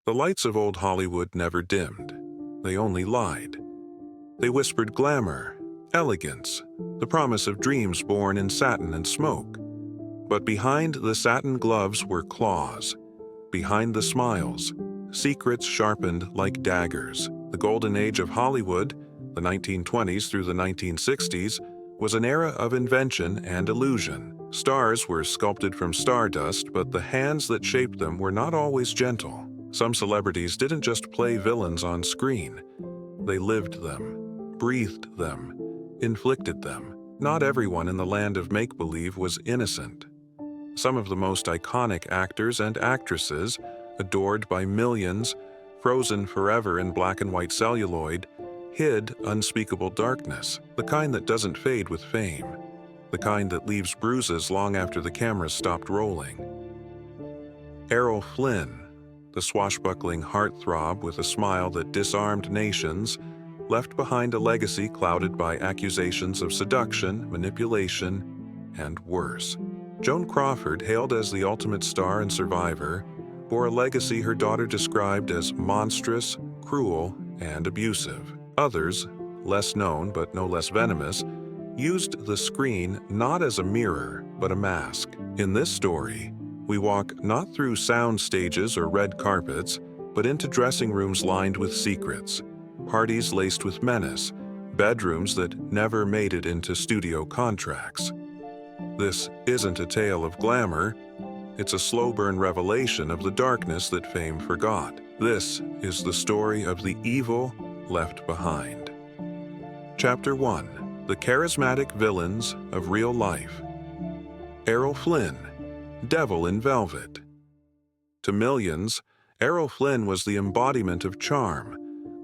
The lights of old Hollywood never dimmed. They only lied. They whispered glamour, elegance, the promise of dreams born in satin and smoke. But behind the satin gloves were claws. Behind the smiles, secrets sharpened like daggers. The golden age of Hollywood, the 1920s through the 1960s, was an era of invention and illusion. Stars were sculpted from stardust, but the hands that shaped them were not always gentle. Some celebrities didn't just play villains on screen. They lived them, breathed them, inflicted them. Not everyone in the land of make-believe was innocent. Some of the most iconic actors and actresses, adored by millions, frozen forever in black and white celluloid, hid unspeakable darkness, the kind that doesn't fade with fame, the kind that leaves bruises long after the cameras stopped rolling. Errol Flynn, the swashbuckling heartthrob with a smile that disarmed nations, left behind a legacy clouded by accusations of seduction, manipulation, and worse. Joan Crawford, hailed as the ultimate star and survivor, bore a legacy her daughter described as monstrous, cruel, and abusive. Others, less known but no less venomous, used the screen not as a mirror but a mask. In this story, we walk not through sound stages or red carpets, but into dressing rooms lined with secrets, parties laced with menace, bedrooms that never made it into studio contracts. This isn't a tale of glamour. It's a slow-burn revelation of the darkness that fame forgot. This is the story of the evil left behind. Chapter 1. The Charismatic Villains of Real Life. Errol Flynn, Devil in Velvet. To millions, Errol Flynn was the embodiment of charm,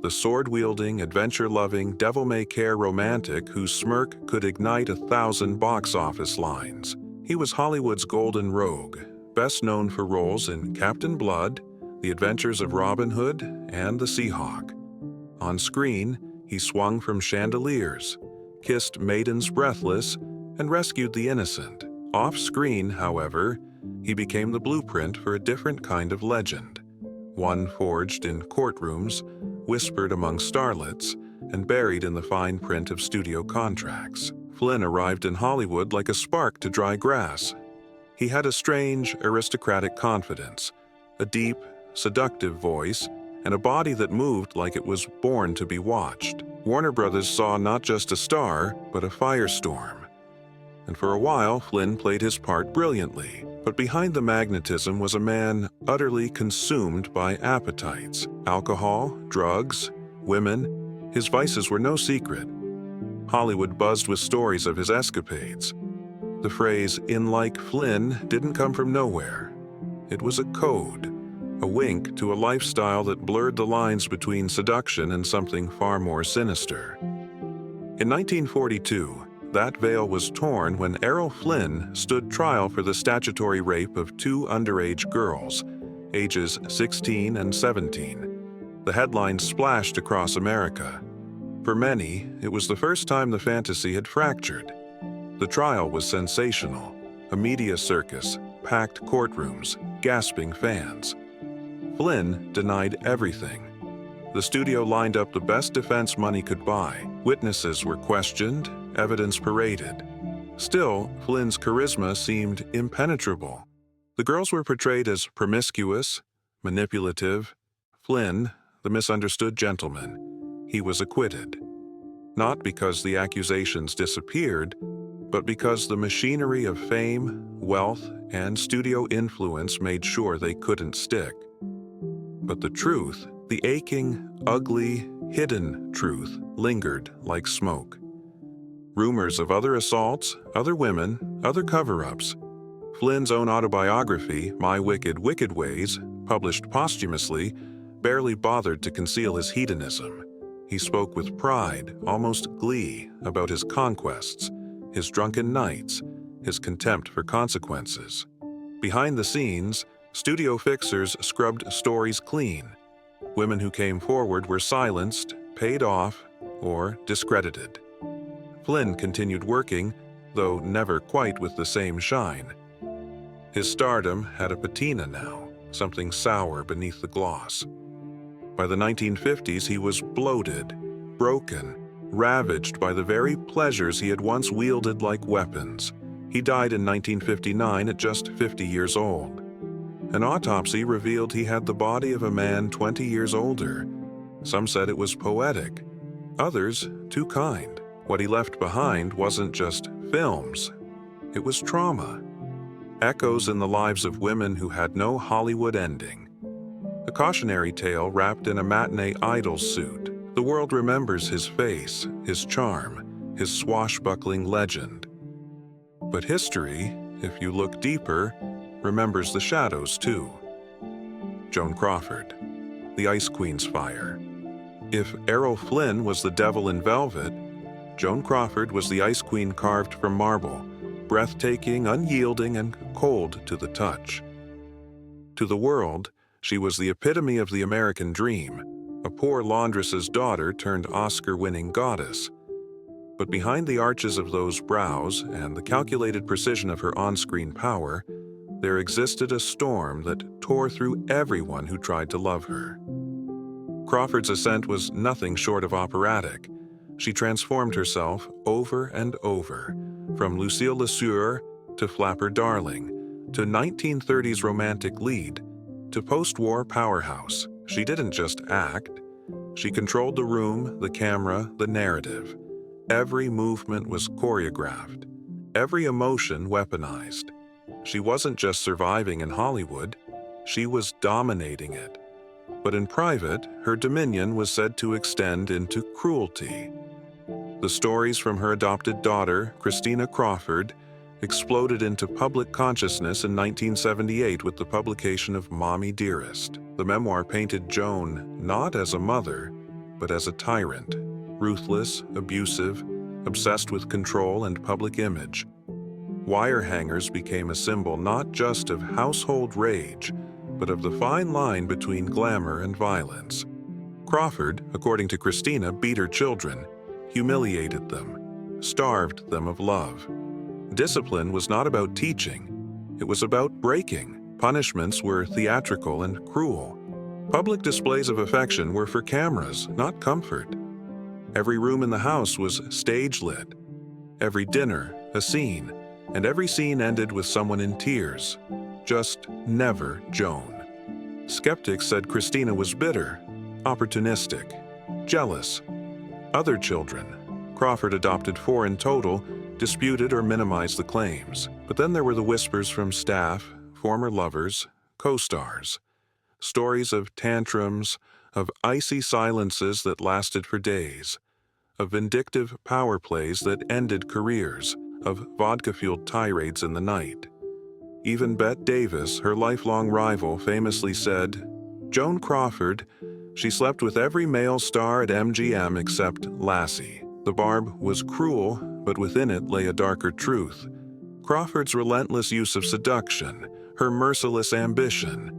the sword-wielding, adventure-loving, devil-may-care romantic whose smirk could ignite 1,000 box office lines. He was Hollywood's golden rogue, best known for roles in Captain Blood, The Adventures of Robin Hood, and The Seahawk. On screen, he swung from chandeliers, kissed maidens breathless, and rescued the innocent. Off-screen, however, he became the blueprint for a different kind of legend, one forged in courtrooms, whispered among starlets, and buried in the fine print of studio contracts. Flynn arrived in Hollywood like a spark to dry grass. He had a strange, aristocratic confidence, a deep, seductive voice, and a body that moved like it was born to be watched. Warner Brothers saw not just a star, but a firestorm. And for a while, Flynn played his part brilliantly. But behind the magnetism was a man utterly consumed by appetites. Alcohol, drugs, women. His vices were no secret. Hollywood buzzed with stories of his escapades. The phrase, "in like Flynn," didn't come from nowhere. It was a code, a wink to a lifestyle that blurred the lines between seduction and something far more sinister. In 1942, that veil was torn when Errol Flynn stood trial for the statutory rape of 2 underage girls, ages 16 and 17. The headlines splashed across America. For many, it was the first time the fantasy had fractured. The trial was sensational, a media circus, packed courtrooms, gasping fans. Flynn denied everything. The studio lined up the best defense money could buy. Witnesses were questioned, evidence paraded. Still, Flynn's charisma seemed impenetrable. The girls were portrayed as promiscuous, manipulative. Flynn, the misunderstood gentleman, he was acquitted. Not because the accusations disappeared, but because the machinery of fame, wealth, and studio influence made sure they couldn't stick. But the truth, the aching, ugly, hidden truth, lingered like smoke. Rumors of other assaults, other women, other cover-ups. Flynn's own autobiography, My Wicked, Wicked Ways, published posthumously, barely bothered to conceal his hedonism. He spoke with pride, almost glee, about his conquests, his drunken nights, his contempt for consequences. Behind the scenes, studio fixers scrubbed stories clean. Women who came forward were silenced, paid off, or discredited. Flynn continued working, though never quite with the same shine. His stardom had a patina now. something sour beneath the gloss. By the 1950s, he was bloated, broken, ravaged by the very pleasures he had once wielded like weapons. He died in 1959 at just 50 years old. An autopsy revealed he had the body of a man 20 years older. Some said it was poetic, others too kind. What he left behind wasn't just films, it was trauma. Echoes in the lives of women who had no Hollywood ending. A cautionary tale wrapped in a matinee idol suit. The world remembers his face, his charm, his swashbuckling legend. But history, if you look deeper, remembers the shadows too. Joan Crawford, the Ice Queen's fire. If Errol Flynn was the devil in velvet, Joan Crawford was the Ice Queen carved from marble, breathtaking, unyielding, and cold to the touch. To the world, she was the epitome of the American dream, a poor laundress's daughter turned Oscar-winning goddess. But behind the arches of those brows and the calculated precision of her on-screen power, there existed a storm that tore through everyone who tried to love her. Crawford's ascent was nothing short of operatic. She transformed herself over and over, from Lucille LeSueur to Flapper Darling, to 1930s romantic lead, to post-war powerhouse. She didn't just act. She controlled the room, the camera, the narrative. Every movement was choreographed, every emotion weaponized. She wasn't just surviving in Hollywood, she was dominating it. But in private, her dominion was said to extend into cruelty. The stories from her adopted daughter, Christina Crawford, exploded into public consciousness in 1978 with the publication of Mommy Dearest. The memoir painted Joan not as a mother, but as a tyrant, ruthless, abusive, obsessed with control and public image. Wire hangers became a symbol not just of household rage, but of the fine line between glamour and violence. Crawford, according to Christina, beat her children, humiliated them, starved them of love. Discipline was not about teaching, it was about breaking. Punishments were theatrical and cruel. Public displays of affection were for cameras, not comfort. Every room in the house was stage-lit. Every dinner, a scene, and every scene ended with someone in tears. Just never Joan. Skeptics said Christina was bitter, opportunistic, jealous. Other children, Crawford adopted 4 in total, disputed or minimized the claims. But then there were the whispers from staff, former lovers, co-stars. Stories of tantrums, of icy silences that lasted for days, of vindictive power plays that ended careers, of vodka-fueled tirades in the night. Even Bette Davis, her lifelong rival, famously said, "Joan Crawford, she slept with every male star at MGM except Lassie." The barb was cruel, but within it lay a darker truth. Crawford's relentless use of seduction, her merciless ambition.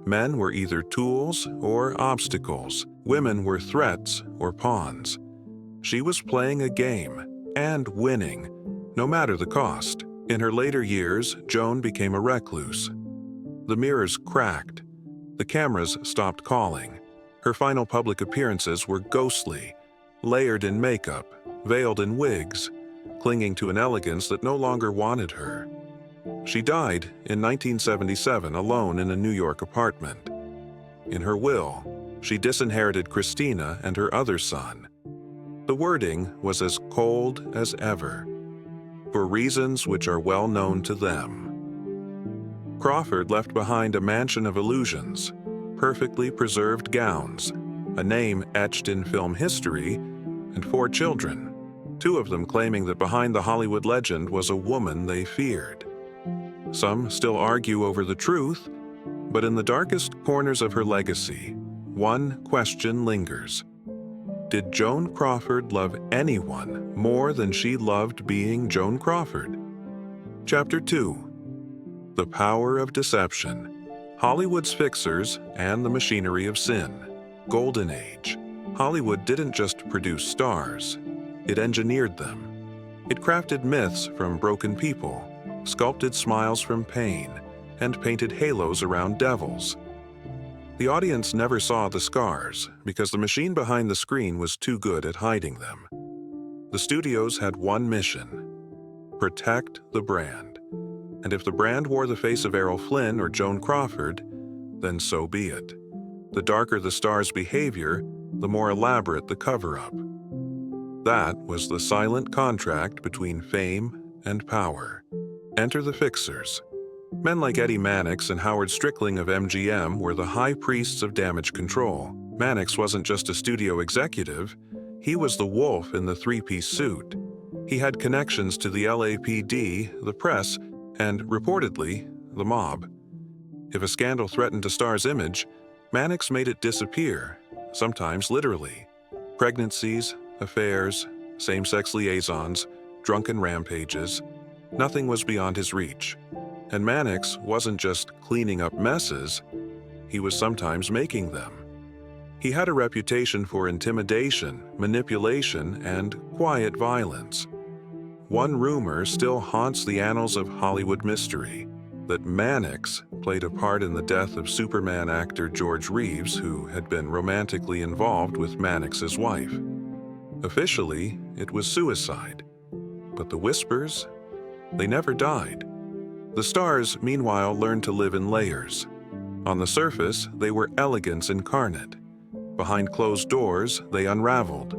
Men were either tools or obstacles. Women were threats or pawns. She was playing a game and winning, no matter the cost. In her later years, Joan became a recluse. The mirrors cracked. The cameras stopped calling. Her final public appearances were ghostly, layered in makeup, veiled in wigs, clinging to an elegance that no longer wanted her. She died in 1977 alone in a New York apartment. In her will, she disinherited Christina and her other son. The wording was as cold as ever, for reasons which are well known to them. Crawford left behind a mansion of illusions, perfectly preserved gowns, a name etched in film history, and 4 children, 2 of them claiming that behind the Hollywood legend was a woman they feared. Some still argue over the truth, but in the darkest corners of her legacy, one question lingers. Did Joan Crawford love anyone more than she loved being Joan Crawford? Chapter 2. The Power of Deception. Hollywood's Fixers and the Machinery of Sin. Golden Age. Hollywood didn't just produce stars, it engineered them. It crafted myths from broken people, sculpted smiles from pain, and painted halos around devils. The audience never saw the scars because the machine behind the screen was too good at hiding them. The studios had one mission: protect the brand. And if the brand wore the face of Errol Flynn or Joan Crawford, then so be it. The darker the star's behavior, the more elaborate the cover-up. That was the silent contract between fame and power. Enter the fixers. Men like Eddie Mannix and Howard Strickling of MGM were the high priests of damage control. Mannix wasn't just a studio executive, he was the wolf in the three-piece suit. He had connections to the LAPD, the press, and, reportedly, the mob. If a scandal threatened a star's image, Mannix made it disappear, sometimes literally. Pregnancies, affairs, same-sex liaisons, drunken rampages, nothing was beyond his reach. And Mannix wasn't just cleaning up messes, he was sometimes making them. He had a reputation for intimidation, manipulation, and quiet violence. One rumor still haunts the annals of Hollywood mystery, that Mannix played a part in the death of Superman actor George Reeves, who had been romantically involved with Mannix's wife. Officially, it was suicide. But the whispers? They never died. The stars, meanwhile, learned to live in layers. On the surface, they were elegance incarnate. Behind closed doors, they unraveled.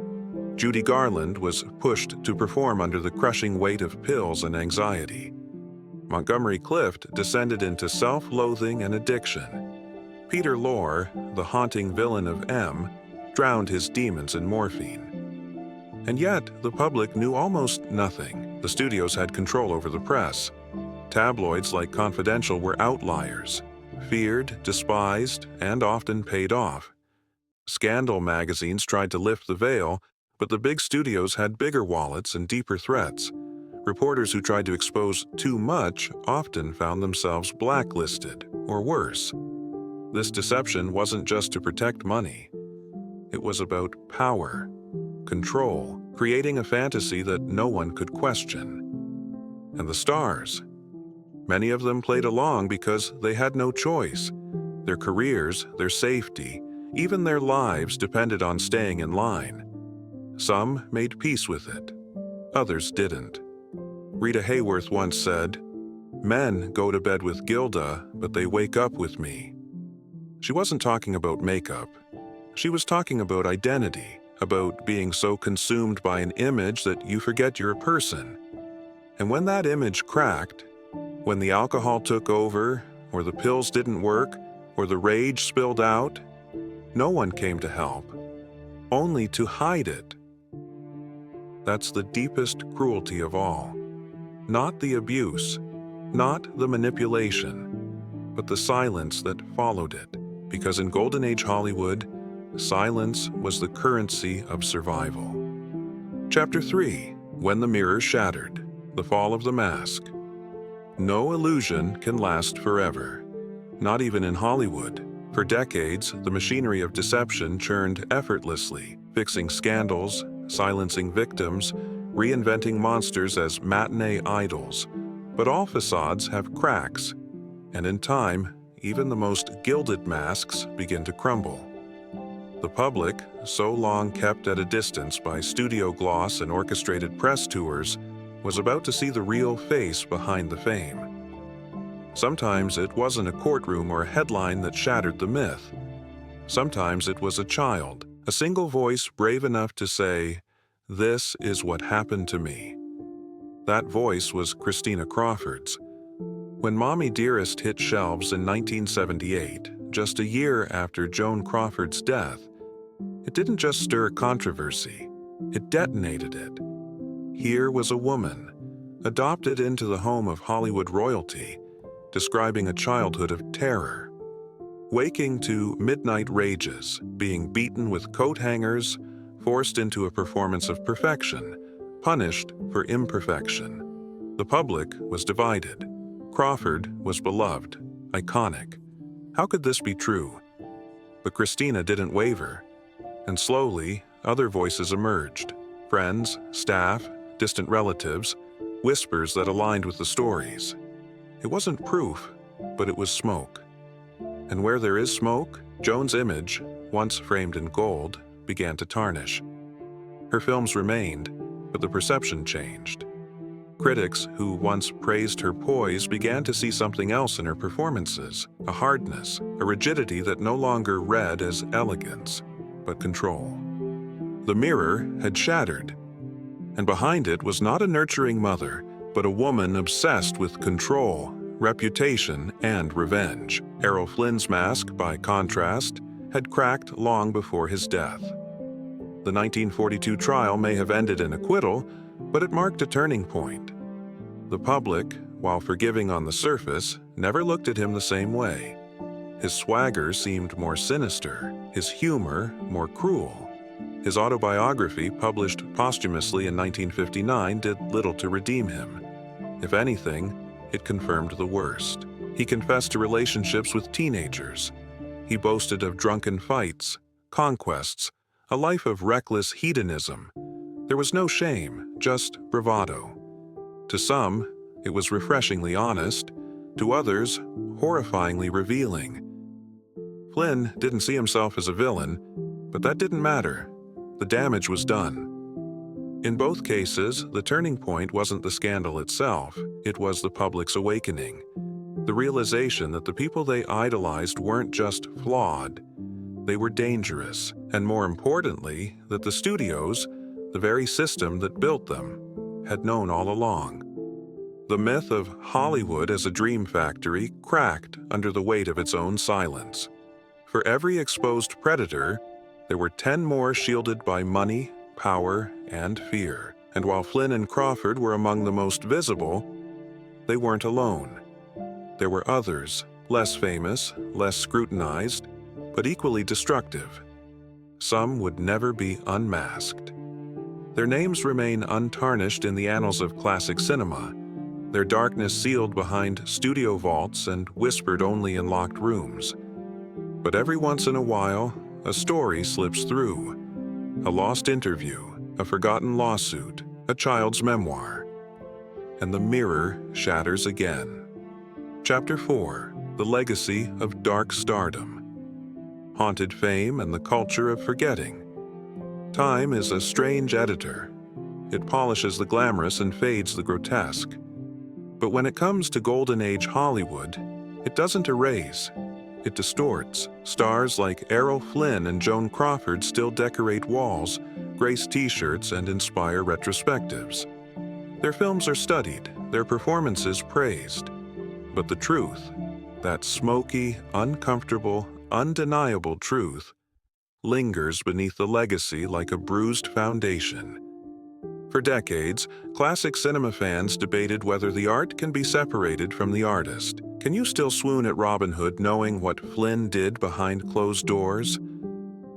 Judy Garland was pushed to perform under the crushing weight of pills and anxiety. Montgomery Clift descended into self-loathing and addiction. Peter Lorre, the haunting villain of M, drowned his demons in morphine. And yet, the public knew almost nothing. The studios had control over the press. Tabloids like Confidential were outliers, feared, despised, and often paid off. Scandal magazines tried to lift the veil, but the big studios had bigger wallets and deeper threats. Reporters who tried to expose too much often found themselves blacklisted, or worse. This deception wasn't just to protect money. It was about power, control, creating a fantasy that no one could question. And the stars. Many of them played along because they had no choice. Their careers, their safety, even their lives depended on staying in line. Some made peace with it. Others didn't. Rita Hayworth once said, "Men go to bed with Gilda, but they wake up with me." She wasn't talking about makeup. She was talking about identity, about being so consumed by an image that you forget you're a person. And when that image cracked, when the alcohol took over, or the pills didn't work, or the rage spilled out, no one came to help, only to hide it. That's the deepest cruelty of all. Not the abuse, not the manipulation, but the silence that followed it. Because in Golden Age Hollywood, silence was the currency of survival. Chapter 3: When the Mirror Shattered. The Fall of the Mask. No illusion can last forever. Not even in Hollywood. For decades, the machinery of deception churned effortlessly, fixing scandals, silencing victims, reinventing monsters as matinee idols. But all facades have cracks, and in time, even the most gilded masks begin to crumble. The public, so long kept at a distance by studio gloss and orchestrated press tours, was about to see the real face behind the fame. Sometimes it wasn't a courtroom or a headline that shattered the myth. Sometimes it was a child, a single voice brave enough to say, "This is what happened to me." That voice was Christina Crawford's. When Mommy Dearest hit shelves in 1978, just a year after Joan Crawford's death, it didn't just stir controversy, it detonated it. Here was a woman, adopted into the home of Hollywood royalty, describing a childhood of terror. Waking to midnight rages, being beaten with coat hangers, forced into a performance of perfection, punished for imperfection. The public was divided. Crawford was beloved, iconic. How could this be true? But Christina didn't waver, and slowly other voices emerged. Friends, staff, distant relatives, whispers that aligned with the stories. It wasn't proof, but it was smoke. And where there is smoke, Joan's image, once framed in gold, began to tarnish. Her films remained, but the perception changed. Critics who once praised her poise began to see something else in her performances, a hardness, a rigidity that no longer read as elegance, but control. The mirror had shattered, and behind it was not a nurturing mother, but a woman obsessed with control, reputation, and revenge. Errol Flynn's mask, by contrast, had cracked long before his death. The 1942 trial may have ended in acquittal, but it marked a turning point. The public, while forgiving on the surface, never looked at him the same way. His swagger seemed more sinister, his humor more cruel. His autobiography, published posthumously in 1959, did little to redeem him. If anything, it confirmed the worst. He confessed to relationships with teenagers. He boasted of drunken fights, conquests, a life of reckless hedonism. There was no shame, just bravado. To some, it was refreshingly honest. To others, horrifyingly revealing. Flynn didn't see himself as a villain, but that didn't matter. The damage was done. In both cases, the turning point wasn't the scandal itself, it was the public's awakening. The realization that the people they idolized weren't just flawed, they were dangerous, and more importantly, that the studios, the very system that built them, had known all along. The myth of Hollywood as a dream factory cracked under the weight of its own silence. For every exposed predator, there were 10 more shielded by money, power, and fear. And while Flynn and Crawford were among the most visible, they weren't alone. There were others, less famous, less scrutinized, but equally destructive. Some would never be unmasked. Their names remain untarnished in the annals of classic cinema, their darkness sealed behind studio vaults and whispered only in locked rooms. But every once in a while, a story slips through. A lost interview, a forgotten lawsuit, a child's memoir. And the mirror shatters again. Chapter 4: The Legacy of Dark Stardom. Haunted fame and the culture of forgetting. Time is a strange editor. It polishes the glamorous and fades the grotesque. But when it comes to Golden Age Hollywood, it doesn't erase. It distorts. Stars like Errol Flynn and Joan Crawford still decorate walls, grace t-shirts, and inspire retrospectives. Their films are studied, their performances praised. But the truth, that smoky, uncomfortable, undeniable truth, lingers beneath the legacy like a bruised foundation. For decades, classic cinema fans debated whether the art can be separated from the artist. Can you still swoon at Robin Hood knowing what Flynn did behind closed doors?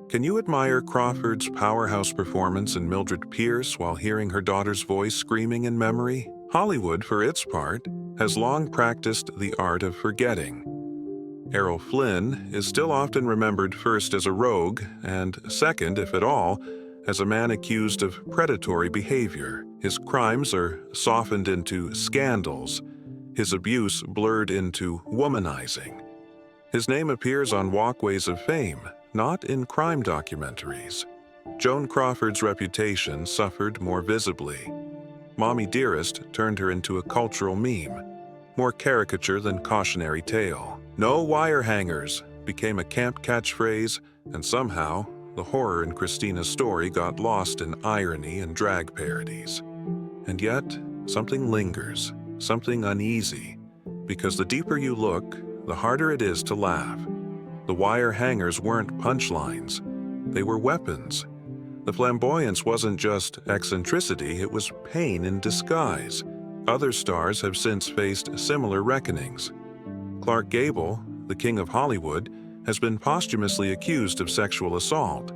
Can you admire Crawford's powerhouse performance in Mildred Pierce while hearing her daughter's voice screaming in memory? Hollywood, for its part, has long practiced the art of forgetting. Errol Flynn is still often remembered first as a rogue, and second, if at all, as a man accused of predatory behavior. His crimes are softened into scandals, his abuse blurred into womanizing. His name appears on walkways of fame, not in crime documentaries. Joan Crawford's reputation suffered more visibly. Mommy Dearest turned her into a cultural meme, more caricature than cautionary tale. No wire hangers became a camp catchphrase, and somehow, the horror in Christina's story got lost in irony and drag parodies. And yet, something lingers, something uneasy, because the deeper you look, the harder it is to laugh. The wire hangers weren't punchlines, they were weapons. The flamboyance wasn't just eccentricity, it was pain in disguise. Other stars have since faced similar reckonings. Clark Gable, the king of Hollywood, has been posthumously accused of sexual assault.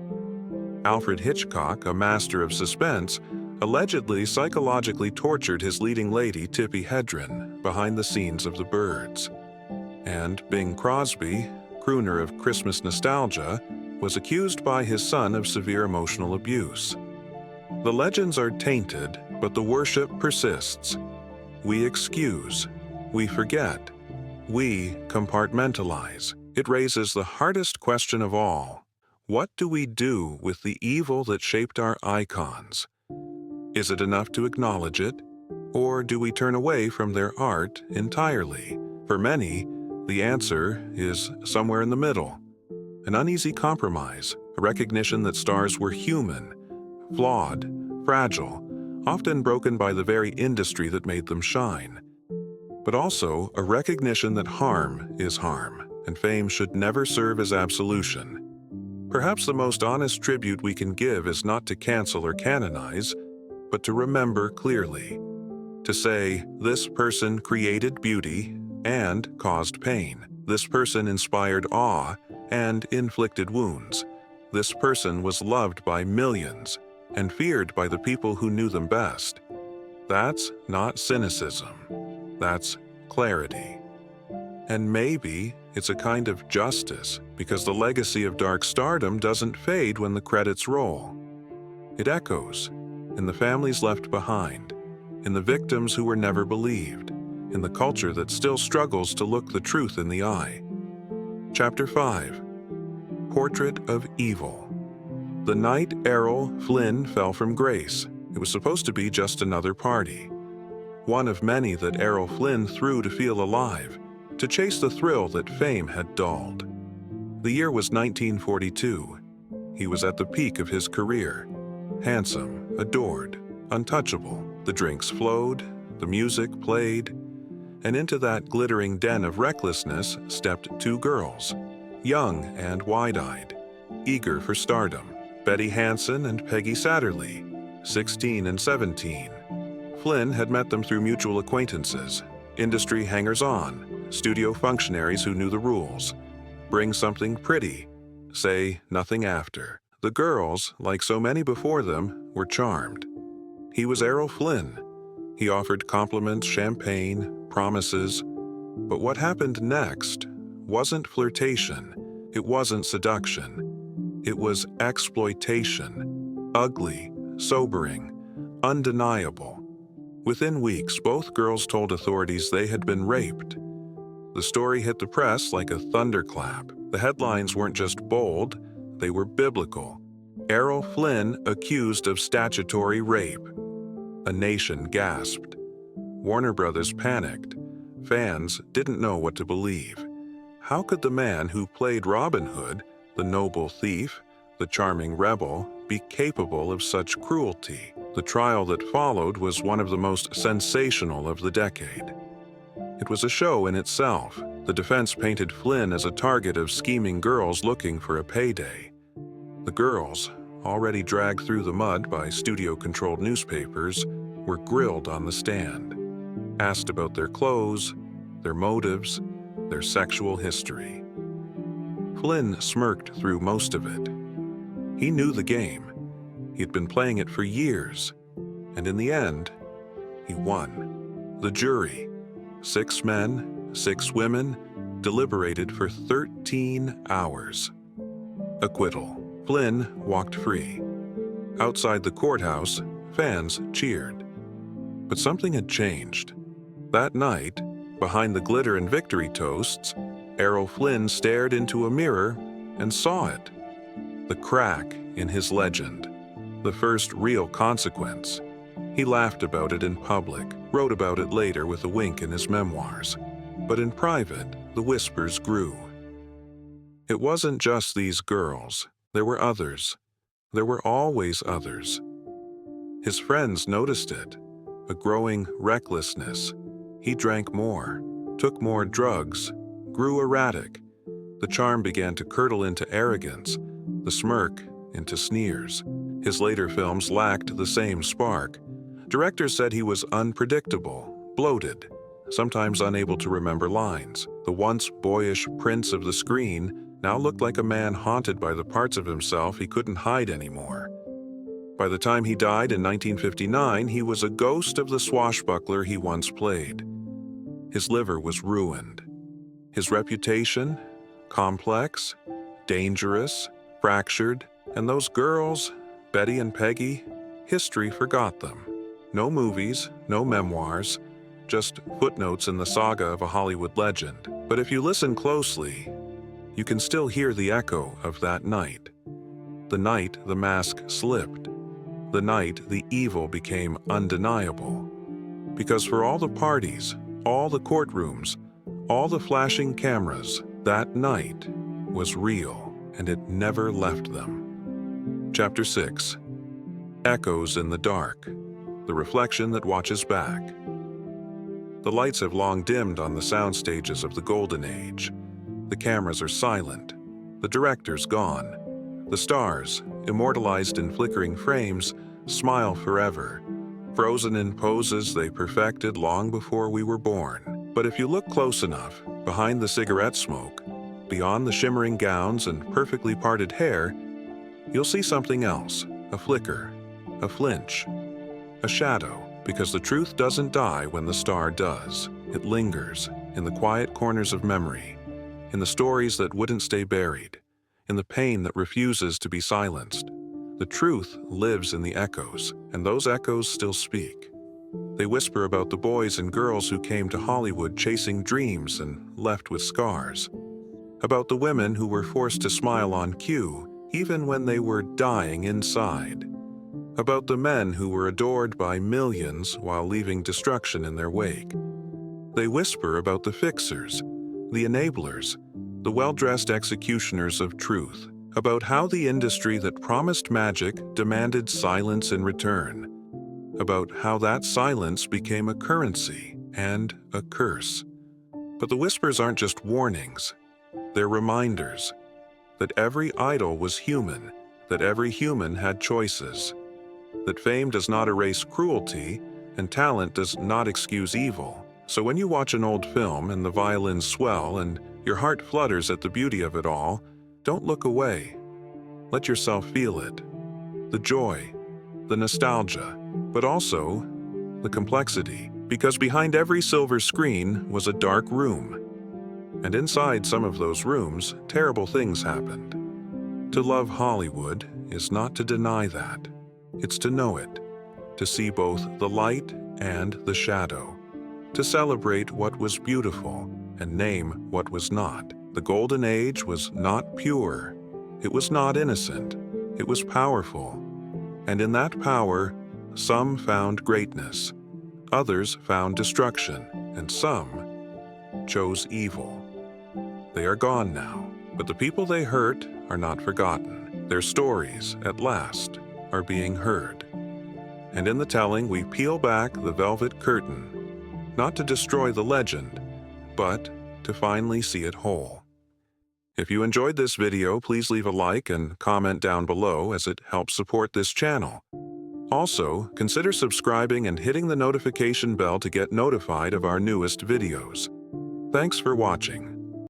Alfred Hitchcock, a master of suspense, allegedly psychologically tortured his leading lady, Tippi Hedren, behind the scenes of The Birds. And Bing Crosby, crooner of Christmas nostalgia, was accused by his son of severe emotional abuse. The legends are tainted, but the worship persists. We excuse, we forget, We compartmentalize. It raises the hardest question of all. What do we do with the evil that shaped our icons? Is it enough to acknowledge it, or do we turn away from their art entirely? For many, the answer is somewhere in the middle. An uneasy compromise, a recognition that stars were human, flawed, fragile, often broken by the very industry that made them shine. But also a recognition that harm is harm, and fame should never serve as absolution. Perhaps the most honest tribute we can give is not to cancel or canonize, but to remember clearly. To say, this person created beauty and caused pain. This person inspired awe and inflicted wounds. This person was loved by millions and feared by the people who knew them best. That's not cynicism. That's clarity. And maybe it's a kind of justice, because the legacy of dark stardom doesn't fade when the credits roll. It echoes in the families left behind, in the victims who were never believed, in the culture that still struggles to look the truth in the eye. Chapter 5. Portrait of Evil. The night Errol Flynn fell from grace, it was supposed to be just another party. One of many that Errol Flynn threw to feel alive, to chase the thrill that fame had dulled. The year was 1942. He was at the peak of his career. Handsome, adored, untouchable. The drinks flowed, the music played, and into that glittering den of recklessness stepped two girls, young and wide-eyed, eager for stardom. Betty Hansen and Peggy Satterley, 16 and 17. Flynn had met them through mutual acquaintances, industry hangers-on, studio functionaries who knew the rules. Bring something pretty, say nothing after. The girls, like so many before them, were charmed. He was Errol Flynn. He offered compliments, champagne, promises. But what happened next wasn't flirtation. It wasn't seduction. It was exploitation. Ugly, sobering, undeniable. Within weeks, both girls told authorities they had been raped. The story hit the press like a thunderclap. The headlines weren't just bold, they were biblical. Errol Flynn accused of statutory rape. A nation gasped. Warner Brothers panicked. Fans didn't know what to believe. How could the man who played Robin Hood, the noble thief, the charming rebel, be capable of such cruelty? The trial that followed was one of the most sensational of the decade. It was a show in itself. The defense painted Flynn as a target of scheming girls looking for a payday. The girls, already dragged through the mud by studio-controlled newspapers, were grilled on the stand, asked about their clothes, their motives, their sexual history. Flynn smirked through most of it. He knew the game. He'd been playing it for years, and in the end, he won. The jury, 6 men, 6 women, deliberated for 13 hours. Acquittal. Flynn walked free. Outside the courthouse, fans cheered. But something had changed. That night, behind the glitter and victory toasts, Errol Flynn stared into a mirror and saw it. The crack in his legend. The first real consequence. He laughed about it in public, wrote about it later with a wink in his memoirs. But in private, the whispers grew. It wasn't just these girls. There were others. There were always others. His friends noticed it, a growing recklessness. He drank more, took more drugs, grew erratic. The charm began to curdle into arrogance, the smirk into sneers. His later films lacked the same spark. Directors said he was unpredictable, bloated, sometimes unable to remember lines. The once boyish prince of the screen now looked like a man haunted by the parts of himself he couldn't hide anymore. By the time he died in 1959, he was a ghost of the swashbuckler he once played. His liver was ruined. His reputation, complex, dangerous, fractured, and those girls, Betty and Peggy, history forgot them. No movies, no memoirs, just footnotes in the saga of a Hollywood legend. But if you listen closely, you can still hear the echo of that night. The night the mask slipped. The night the evil became undeniable. Because for all the parties, all the courtrooms, all the flashing cameras, that night was real, and it never left them. Chapter 6. Echoes in the Dark. The reflection that watches back. The lights have long dimmed on the sound stages of the Golden Age. The cameras are silent. The director's gone. The stars, immortalized in flickering frames, smile forever, frozen in poses they perfected long before we were born. But if you look close enough, behind the cigarette smoke, beyond the shimmering gowns and perfectly parted hair, you'll see something else, a flicker, a flinch, a shadow, because the truth doesn't die when the star does. It lingers in the quiet corners of memory, in the stories that wouldn't stay buried, in the pain that refuses to be silenced. The truth lives in the echoes, and those echoes still speak. They whisper about the boys and girls who came to Hollywood chasing dreams and left with scars. About the women who were forced to smile on cue, even when they were dying inside. About the men who were adored by millions while leaving destruction in their wake. They whisper about the fixers, the enablers, the well-dressed executioners of truth, about how the industry that promised magic demanded silence in return, about how that silence became a currency and a curse. But the whispers aren't just warnings, they're reminders that every idol was human, that every human had choices, that fame does not erase cruelty and talent does not excuse evil. So when you watch an old film and the violins swell and your heart flutters at the beauty of it all, don't look away. Let yourself feel it. The joy, the nostalgia, but also the complexity. Because behind every silver screen was a dark room. And inside some of those rooms, terrible things happened. To love Hollywood is not to deny that. It's to know it. To see both the light and the shadow. To celebrate what was beautiful and name what was not. The Golden Age was not pure. It was not innocent. It was powerful. And in that power, some found greatness. Others found destruction. And some chose evil. They are gone now, but the people they hurt are not forgotten. Their stories, at last, are being heard. And in the telling, we peel back the velvet curtain, not to destroy the legend, but to finally see it whole. If you enjoyed this video, please leave a like and comment down below as it helps support this channel. Also, consider subscribing and hitting the notification bell to get notified of our newest videos. Thanks for watching.